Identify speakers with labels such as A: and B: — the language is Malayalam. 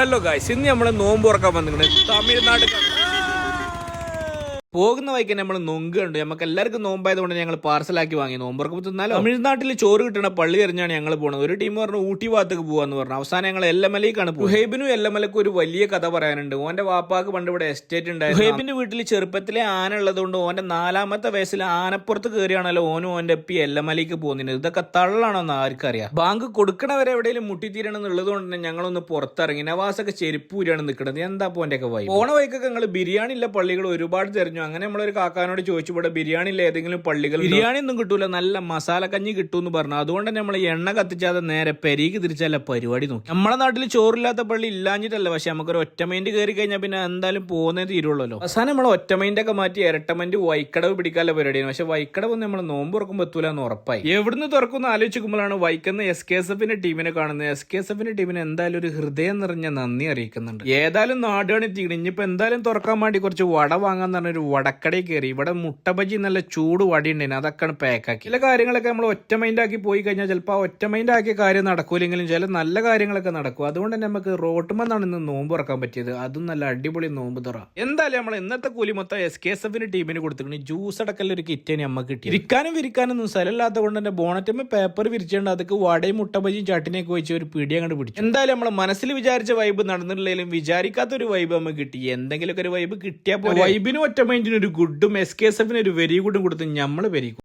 A: ഹലോ ഗായ്സ്, ഇന്ന് നമ്മള് നോമ്പ് തുറക്കാൻ വന്നിട്ടുണ്ട് തമിഴ്നാട്. പോകുന്ന വൈക്ക് നമ്മൾ നൊങ്ക് കണ്ടു. നമുക്ക് എല്ലാവർക്കും നോമ്പായതുകൊണ്ട് ഞങ്ങൾ പാർസലാക്കി വാങ്ങി. നോമ്പുറക്കുമ്പോൾ തിന്നാലോ. തമിഴ്നാട്ടിൽ ചോറ് കിട്ടണ പള്ളി എറിഞ്ഞാണ് ഞങ്ങൾ പോകുന്നത്. ഒരു ടീം പറഞ്ഞു ഊട്ടി ഭാഗത്തേക്ക് പോകാന്ന് പറഞ്ഞു. അവസാനം ഞങ്ങൾ എല്ലമലയ്ക്കാണ് പോകുന്നത്. ഹുഹൈബിനും എല്ലമലക്കും ഒരു വലിയ കഥ പറയാനുണ്ട്. ഓന്റെ വാപ്പാക്ക് പണ്ട് ഇവിടെ എസ്റ്റേറ്റ് ഉണ്ടായിരുന്നു. ഹുഹൈബിന്റെ വീട്ടിൽ ചെറുപ്പത്തിലെ ആന ഉള്ളതുകൊണ്ട് ഓന്റെ 4ാമത്തെ വയസ്സിൽ ആനപ്പുറത്ത് കയറിയാണല്ലോ ഓനും ഓന്റെ എപ്പി എല്ലമലയ്ക്ക് പോകുന്നത്. ഇതൊക്കെ തള്ളാണോന്ന് ആർക്കറിയാം. ബാങ്ക് കൊടുക്കണവരെ എവിടെയെങ്കിലും മുട്ടിത്തീരണം എന്നുള്ളത് കൊണ്ട് തന്നെ ഞങ്ങളൊന്ന് പുറത്തിറങ്ങി. നവാസൊക്കെ ചെരുപ്പൂരാണ് നിൽക്കുന്നത്. എന്താ പോന്റെ ഒക്കെ പോണ വൈക്കൊക്കെ ഞങ്ങൾ ബിരിയാണി ഉള്ള പള്ളികൾ ഒരുപാട് തെരഞ്ഞു. അങ്ങനെ നമ്മളൊരു കാക്കാനോട് ചോദിച്ചു, ഇവിടെ ബിരിയാണി ഇല്ല ഏതെങ്കിലും പള്ളികൾ? ബിരിയാണി ഒന്നും കിട്ടൂല, നല്ല മസാല കഞ്ഞി കിട്ടുമെന്ന് പറഞ്ഞു. അതുകൊണ്ട് തന്നെ നമ്മൾ എണ്ണ കത്തിച്ചാതെ നേരെ പെരീക്ക് തിരിച്ചല്ല പരിപാടി നോക്കി. നമ്മളെ നാട്ടിൽ ചോറില്ലാത്ത പള്ളി ഇല്ലാഞ്ഞിട്ടല്ല, പക്ഷെ നമുക്കൊരു ഒറ്റമൈൻഡ് കയറി കഴിഞ്ഞാൽ പിന്നെ എന്തായാലും പോകുന്നേ തീരുള്ളൂ. അവസാനം നമ്മൾ ഒറ്റമൈൻഡ് ഒക്കെ മാറ്റി ഇരട്ടമൈൻഡ് വൈക്കടവ് പിടിക്കാനുള്ള പരിപാടിയാണ്. പക്ഷെ വൈക്കടവ് നമ്മൾ നോമ്പ് തുറക്കുമ്പോൾ എത്തൂല എന്ന് ഉറപ്പായി. എവിടുന്ന് തുറക്കുന്ന ആലോചിക്കുമ്പോഴാണ് വൈക്കുന്ന SKSF ടീമിനെ കാണുന്നത്. SKSF ടീമിന് എന്തായാലും ഒരു ഹൃദയം നിറഞ്ഞ നന്ദി അറിയിക്കുന്നുണ്ട്. ഏതായാലും നാടുകാണി തീണ്. ഇനിയിപ്പോ എന്തായാലും തുറക്കാൻ വേണ്ടി കുറച്ച് വട വാങ്ങാൻ പറഞ്ഞൊരു വടക്കടയിൽ കയറി. ഇവിടെ മുട്ട ബജി നല്ല ചൂട് വടി ഉണ്ടായിരുന്നു, അതൊക്കെയാണ് പാക്കാക്കി. ചില കാര്യങ്ങളൊക്കെ നമ്മൾ ഒറ്റ മൈൻഡ് ആക്കി പോയി കഴിഞ്ഞാൽ ചിലപ്പോൾ ആ ഒറ്റ മൈൻഡ് ആക്കിയ കാര്യം നടക്കൂലെങ്കിലും ചില നല്ല കാര്യങ്ങളൊക്കെ നടക്കും. അതുകൊണ്ട് തന്നെ നമുക്ക് റോട്ടുമെന്നാണ് ഇന്ന് നോമ്പ് തുറക്കാൻ പറ്റിയത്. അതും നല്ല അടിപൊളി നോമ്പ് തുറ. എന്തായാലും നമ്മൾ ഇന്നത്തെ കൂലി മൊത്തം SKSF ടീമിന് കൊടുത്തിട്ടുണ്ട്. ജ്യൂസ് അടക്കല്ല ഒരു കിറ്റേന് നമുക്ക് കിട്ടി. ഇരിക്കാനും വിരിക്കാനൊന്നും സ്ഥലമില്ലാത്ത കൊണ്ട് തന്നെ ബോണറ്റുമ്പോൾ പേപ്പർ വിരിച്ചുകൊണ്ട് അതൊക്കെ വടയും മുട്ട ബജിയും ചട്ടിനെയൊക്കെ വെച്ച് ഒരു പിടി അങ്ങോട്ട് പിടിച്ചു. എന്തായാലും നമ്മളെ മനസ്സിൽ വിചാരിച്ച വൈബ് നടന്നിട്ടില്ലെങ്കിലും വിചാരിക്കാത്ത ഒരു വൈബ് നമുക്ക് കിട്ടി. എന്തെങ്കിലുമൊക്കെ ഒരു വൈബ് കിട്ടിയാൽ പോലെ വൈബിനും ഒറ്റ മൈൻഡിനും ഒരു ഗുഡും SKSF ഒരു വെരി ഗുഡും കൊടുത്ത് നമ്മൾ വരിക്കും.